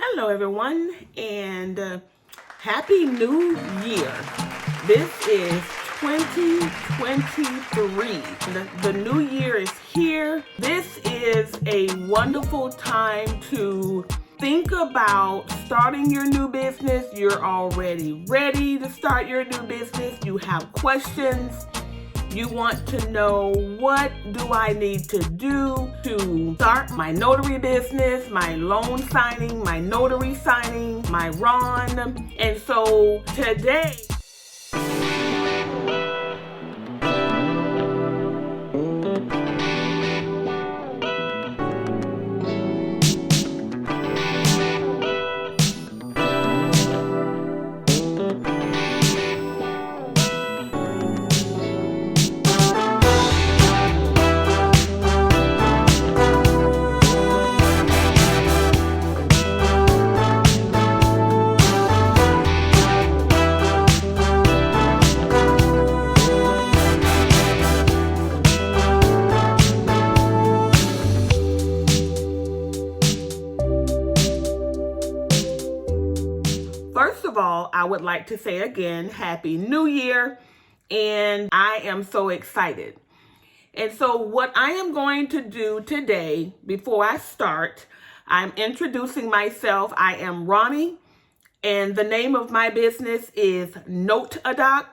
Hello, everyone, and Happy New Year. This is 2023. The new year is here. This is a wonderful time to think about starting your new business. You're already ready to start your new business. You have questions. You want to know, what do I need to do to start my notary business, my loan signing, my notary signing, my RON. And so today, first of all, I would like to say again, Happy New Year, and I am so excited. And so what I am going to do today, before I start, I'm introducing myself. I am Ronnie, and the name of my business is Notadoc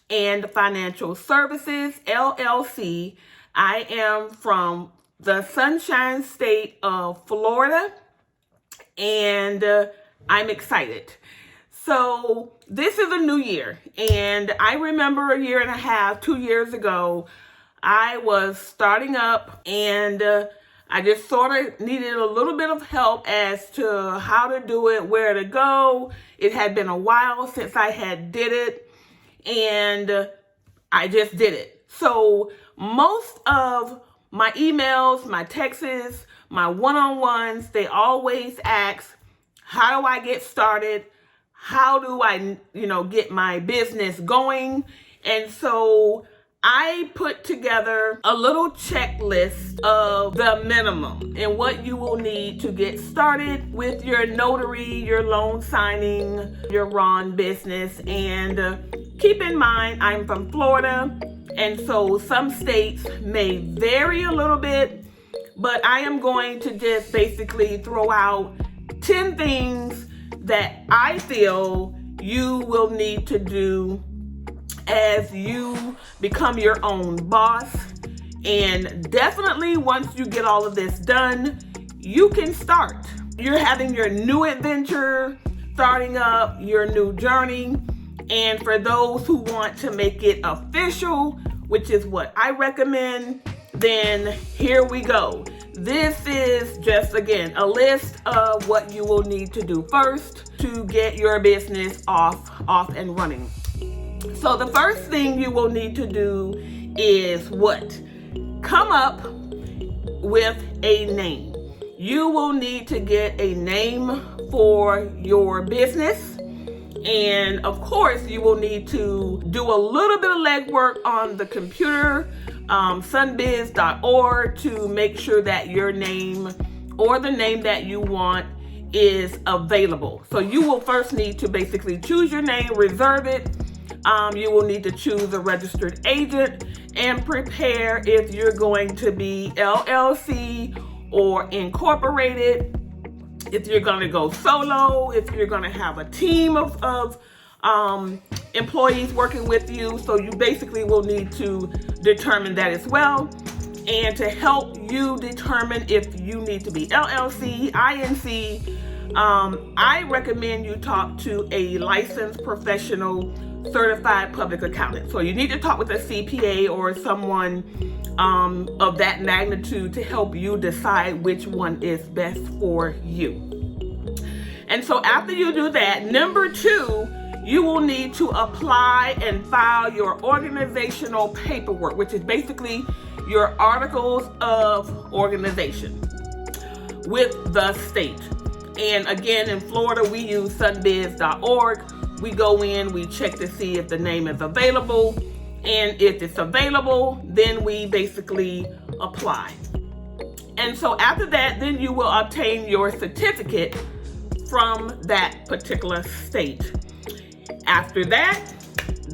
and Financial Services, LLC. I am from the Sunshine State of Florida, and I'm excited. So this is a new year, and I remember a year and a half, 2 years ago, I was starting up, and I just sort of needed a little bit of help as to how to do it, where to go. It had been a while since I had did it, and I just did it. So most of my emails, my texts, my one-on-ones, they always ask, how do I get started? How do I, get my business going? And so I put together a little checklist of the minimum and what you will need to get started with your notary, your loan signing, your RON business. And keep in mind, I'm from Florida, and so some states may vary a little bit, but I am going to just basically throw out 10 things that I feel you will need to do as you become your own boss. And definitely once you get all of this done, you can start. You're having your new adventure, starting up your new journey. And for those who want to make it official, which is what I recommend, then here we go. This is just, again, a list of what you will need to do first to get your business off and running. So the first thing you will need to do is what? Come up with a name. You will need to get a name for your business. And of course, you will need to do a little bit of legwork on the computer, sunbiz.org, to make sure that your name or the name that you want is available. So you will first need to basically choose your name, reserve it. You will need to choose a registered agent and prepare if you're going to be LLC or incorporated, if you're going to go solo, if you're going to have a team of employees working with you. So you basically will need to determine that as well. And to help you determine if you need to be LLC, INC, I recommend you talk to a licensed professional certified public accountant. So you need to talk with a CPA or someone of that magnitude to help you decide which one is best for you. And so after you do that, number 2, you will need to apply and file your organizational paperwork, which is basically your articles of organization with the state. And again, in Florida, we use sunbiz.org. We go in, we check to see if the name is available. And if it's available, then we basically apply. And so after that, then you will obtain your certificate from that particular state. After that,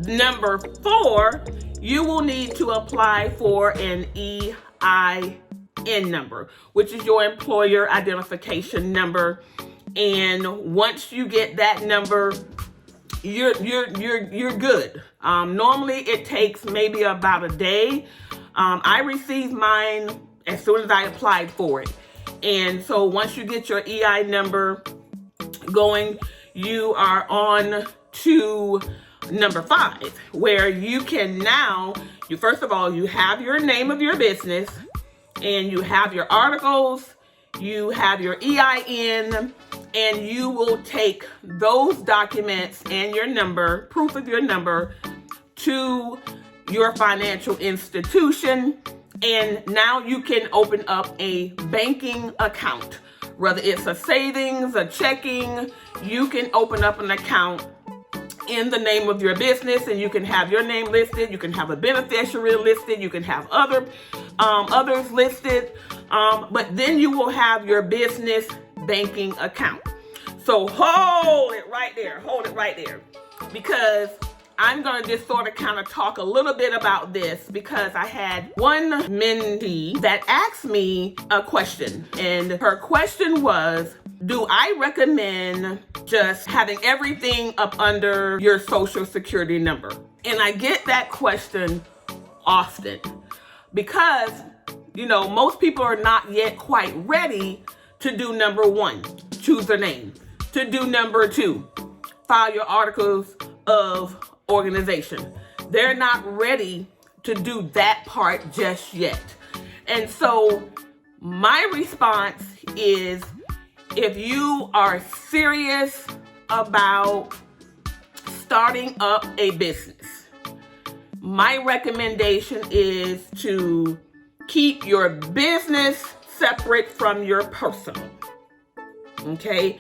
number 4, you will need to apply for an EIN number, which is your employer identification number. And once you get that number, you're good. Normally it takes maybe about a day. I received mine as soon as I applied for it. And so once you get your EI number going, you are on to number 5, where you can now, first of all, you have your name of your business, and you have your articles, you have your EIN, and you will take those documents and your number, proof of your number, to your financial institution. And now you can open up a banking account. Whether it's a savings, a checking, you can open up an account in the name of your business, and you can have your name listed, you can have a beneficiary listed, you can have others listed, but then you will have your business banking account. So hold it right there, because I'm going to just sort of kind of talk a little bit about this, because I had one mentee that asked me a question, and her question was, do I recommend just having everything up under your social security number? And I get that question often because, most people are not yet quite ready to do number 1, choose their name, to do number 2, file your articles of organization. They're not ready to do that part just yet. And so my response is, if you are serious about starting up a business, my recommendation is to keep your business separate from your personal. Okay?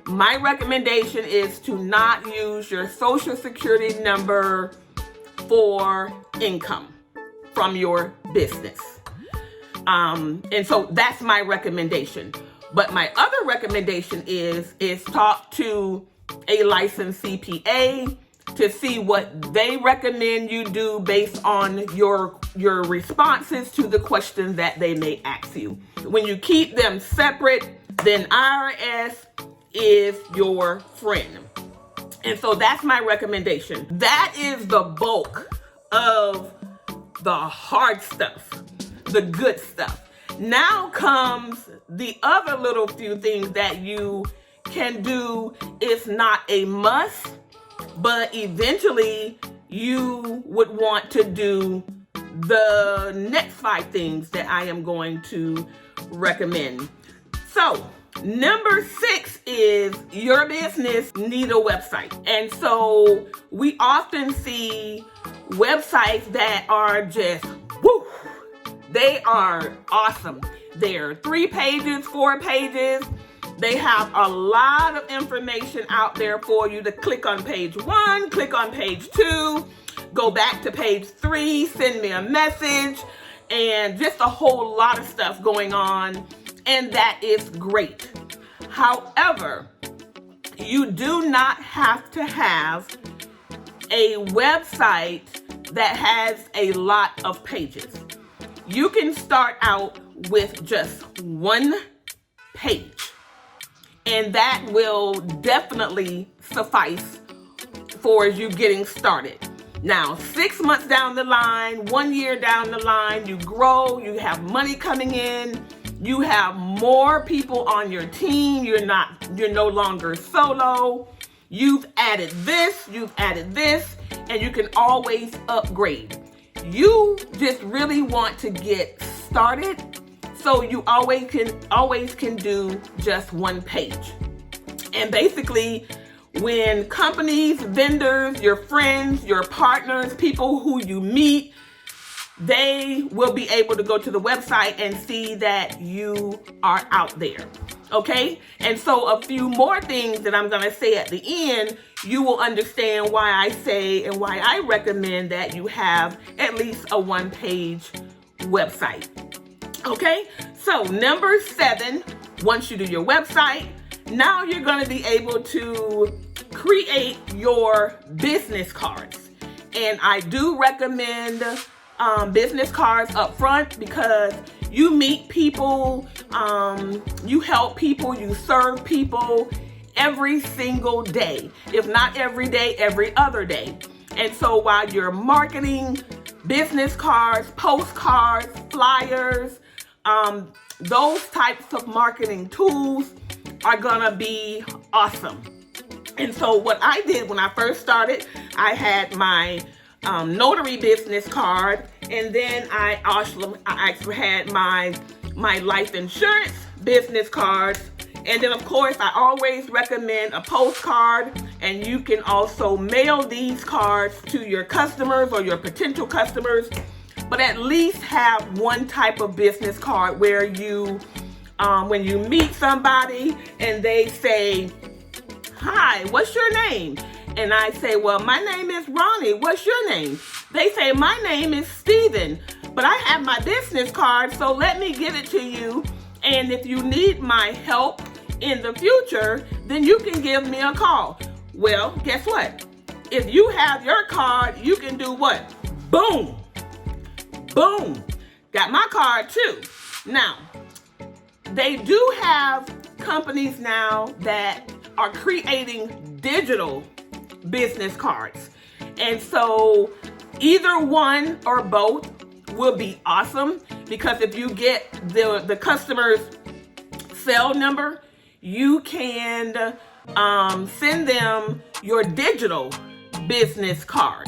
My recommendation is to not use your social security number for income from your business. And so that's my recommendation. But my other recommendation is talk to a licensed CPA to see what they recommend you do based on your responses to the questions that they may ask you. When you keep them separate, then IRS is your friend. And so that's my recommendation. That is the bulk of the hard stuff, the good stuff. Now comes the other little few things that you can do. It's not a must, but eventually you would want to do the next 5 things that I am going to recommend. So number 6 is your business need a website. And so we often see websites that are just, woo, they are awesome. They're 3 pages, 4 pages. They have a lot of information out there for you to click on page 1, click on page 2, go back to page 3, send me a message, and just a whole lot of stuff going on. And that is great. However, you do not have to have a website that has a lot of pages. You can start out with just 1 page, and that will definitely suffice for you getting started. Now, 6 months down the line, 1 year down the line, you grow, you have money coming in, you have more people on your team, you're no longer solo, you've added this, and you can always upgrade. You just really want to get started, so you always can do just 1 page. And basically, when companies, vendors, your friends, your partners, people who you meet, they will be able to go to the website and see that you are out there. Okay? And so a few more things that I'm going to say at the end, you will understand why I say and why I recommend that you have at least a 1-page website. Okay? So number 7, once you do your website, now you're going to be able to create your business cards. And I do recommend business cards up front because you meet people, you help people, you serve people every single day. If not every day, every other day. And so while you're marketing business cards, postcards, flyers, those types of marketing tools are gonna be awesome. And so what I did when I first started, I had my notary business card, and then I actually had my life insurance business cards. And then of course, I always recommend a postcard, and you can also mail these cards to your customers or your potential customers, but at least have one type of business card where you, when you meet somebody and they say, "Hi, what's your name?" And I say, "Well, my name is Ronnie. What's your name?" They say, "My name is Steven, but I have my business card, so let me give it to you. And if you need my help in the future, then you can give me a call." Well, guess what? If you have your card, you can do what? Boom. Boom. Got my card too. Now, they do have companies now that are creating digital business cards. And so either one or both will be awesome, because if you get the customer's cell number, you can send them your digital business card,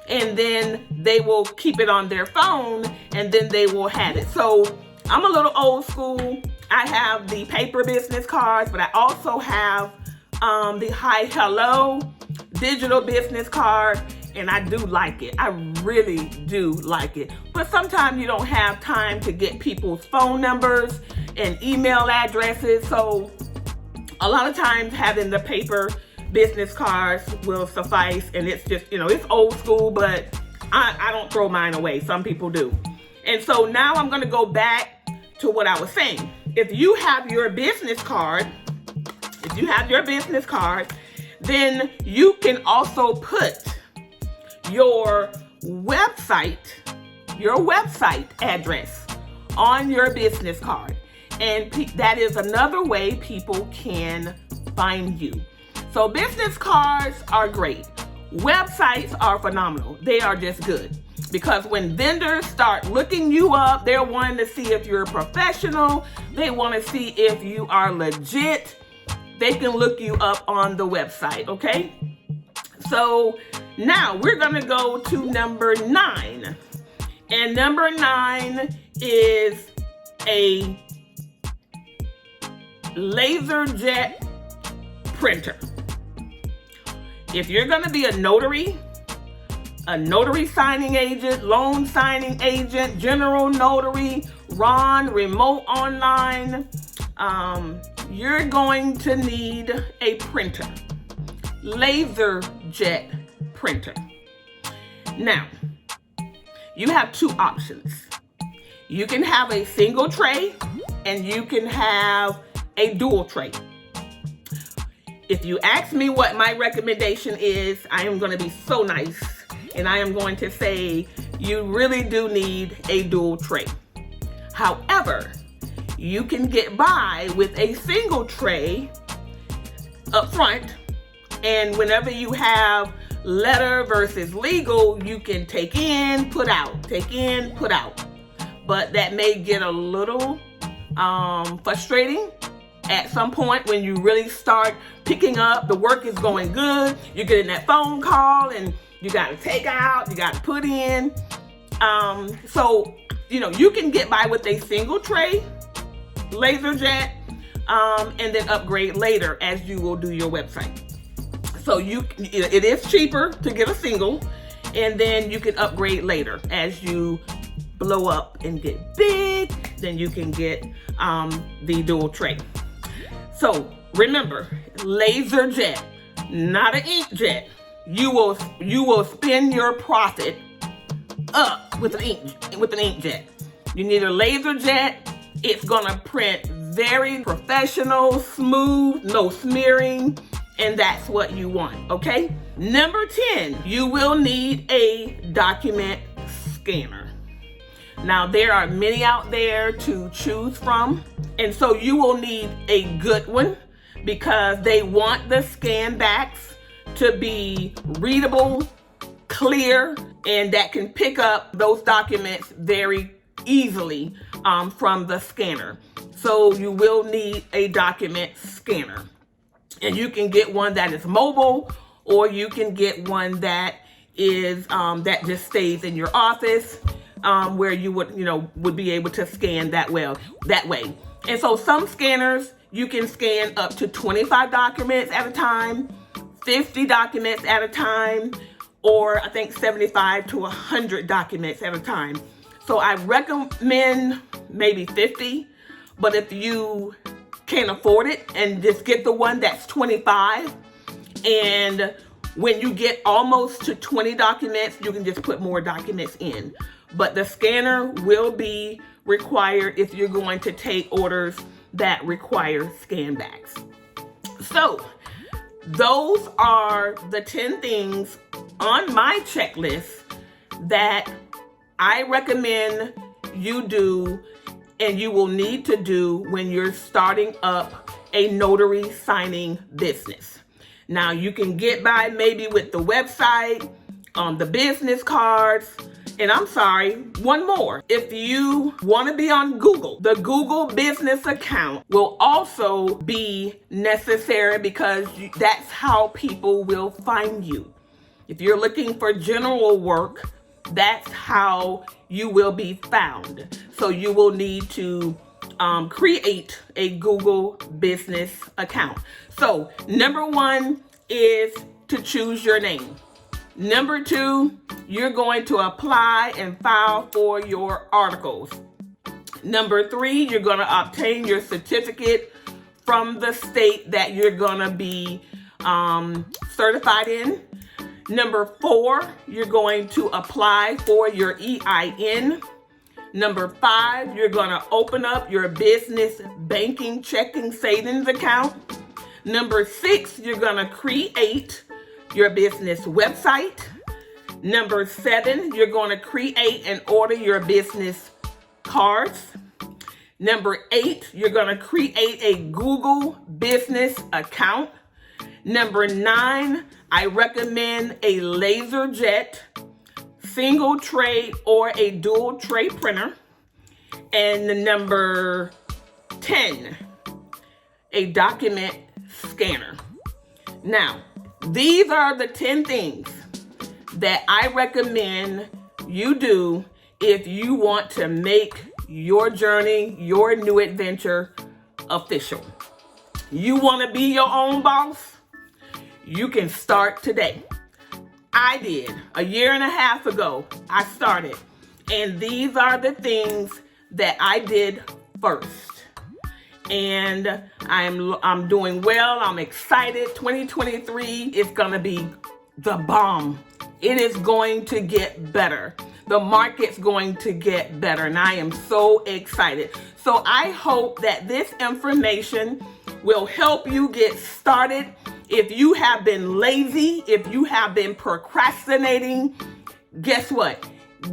and then they will keep it on their phone, and then they will have it. So I'm a little old school. I have the paper business cards, but I also have the Hi Hello digital business card, and I do like it. I really do like it. But sometimes you don't have time to get people's phone numbers and email addresses, so a lot of times having the paper business cards will suffice, and it's just, it's old school, but I don't throw mine away. Some people do. And so now I'm gonna go back to what I was saying. If you have your business card, then you can also put your website address on your business card. And that is another way people can find you. So business cards are great. Websites are phenomenal. They are just good. Because when vendors start looking you up, they're wanting to see if you're a professional. They want to see if you are legit. They can look you up on the website, okay? So now we're going to go to number 9. And number 9 is a LaserJet printer. If you're going to be a notary signing agent, loan signing agent, general notary, RON, remote online, you're going to need a printer. LaserJet printer. Now, you have two options. You can have a single tray, and you can have a dual tray. If you ask me what my recommendation is, I am going to be so nice, and I am going to say you really do need a dual tray. However, you can get by with a single tray up front, and whenever you have letter versus legal, you can take in, put out, take in, put out. But that may get a little frustrating at some point when you really start picking up, the work is going good, you're getting that phone call, and you got to take out, you got to put in. So, you can get by with a single tray LaserJet, and then upgrade later as you will do your website. So it is cheaper to get a single, and then you can upgrade later as you blow up and get big. Then you can get the dual tray. So remember, LaserJet, not an inkjet. You will spend your profit up with an inkjet. You need a LaserJet. It's gonna print very professional, smooth, no smearing, and that's what you want, okay? Number 10, you will need a document scanner. Now, there are many out there to choose from, and so you will need a good one because they want the scan backs to be readable, clear, and that can pick up those documents very easily from the scanner. So you will need a document scanner. And you can get one that is mobile, or you can get one that is that just stays in your office, where you would be able to scan that way. And so some scanners, you can scan up to 25 documents at a time, 50 documents at a time, or I think 75 to 100 documents at a time. So I recommend maybe 50, but if you can't afford it, and just get the one that's 25, and when you get almost to 20 documents, you can just put more documents in. But the scanner will be required if you're going to take orders that require scan backs. So those are the 10 things on my checklist that I recommend you do and you will need to do when you're starting up a notary signing business. Now, you can get by maybe with the website, the business cards, and I'm sorry, one more. If you want to be on Google, the Google business account will also be necessary because that's how people will find you. If you're looking for general work, that's how you will be found. So you will need to create a Google business account. So number 1 is to choose your name. Number 2, you're going to apply and file for your articles. Number 3, you're going to obtain your certificate from the state that you're going to be certified in. Number 4, you're going to apply for your EIN. Number 5, you're going to open up your business banking checking savings account. Number 6, you're going to create your business website. Number 7, you're going to create and order your business cards. Number 8, you're going to create a Google business account. Number 9, I recommend a LaserJet single tray or a dual tray printer. And number 10, a document scanner. Now, these are the 10 things that I recommend you do if you want to make your journey, your new adventure official. You want to be your own boss? You can start today. I did. A year and a half ago, I started. And these are the things that I did first. And I'm doing well. I'm excited. 2023 is going to be the bomb. It is going to get better. The market's going to get better. And I am so excited. So I hope that this information will help you get started. If you have been lazy, if you have been procrastinating, guess what?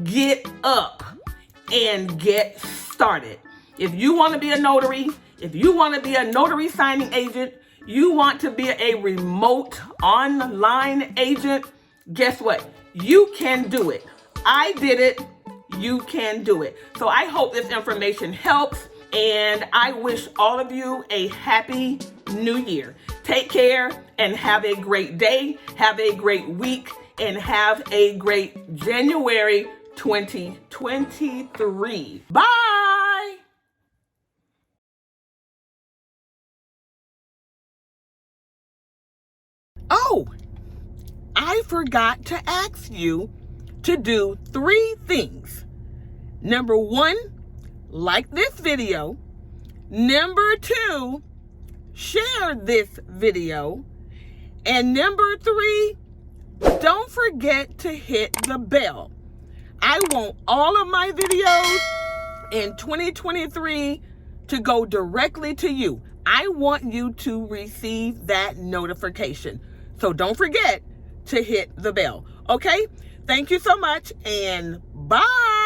Get up and get started. If you want to be a notary, if you want to be a notary signing agent, you want to be a remote online agent, guess what? You can do it. I did it. You can do it. So I hope this information helps, and I wish all of you a happy new year. Take care and have a great day, have a great week, and have a great January 2023. Bye! Oh, I forgot to ask you to do 3 things. Number 1, like this video. Number 2, share this video. And number 3, don't forget to hit the bell. I want all of my videos in 2023 to go directly to you. I want you to receive that notification. So don't forget to hit the bell. Okay? Thank you so much, and bye.